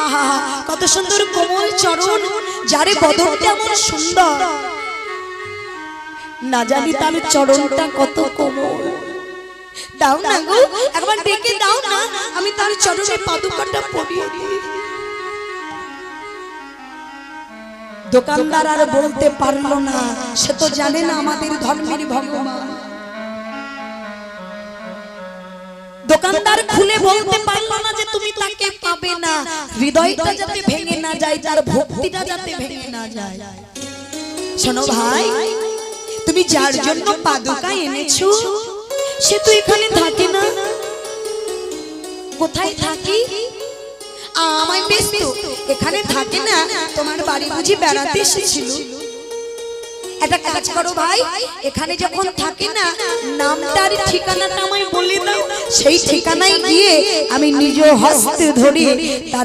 আহা কত সুন্দর কোমল চরণ, যারে বদনটা এমন সুন্দর, না জানি তার চরণটা কত কোমল। দাও না গো, একবার ডেকে দাও না, আমি তার চরণে পাদুকাটা পরিয়ে দিই। দোকানদার আর বলতে পারলো না, সে তো জানে না আমাদের ধর্মের ভগবান। দোকানদার খুলে বলতে পারলো না যে তুমি তাকে পাবে না, হৃদয়টা যাতে ভেঙে না যায়, তার ভক্তিটা যাতে ভেঙে না যায়। শোনো ভাই, তুমি যার জন্য পাদুকা এনেছো সে তো এখানে থাকে না। কোথায় থাকি? আমায় বেশ তো এখানে থাকে না, তোমার বাড়ি বুঝি বেড়াতে এসেছিল। একটা কাজ করো ভাই, এখানে যখন থাকে না নামটার ঠিকানাটা আমায় বলে দাও, সেই ঠিকানায় গিয়ে আমি নিজ হস্তে ধরে তার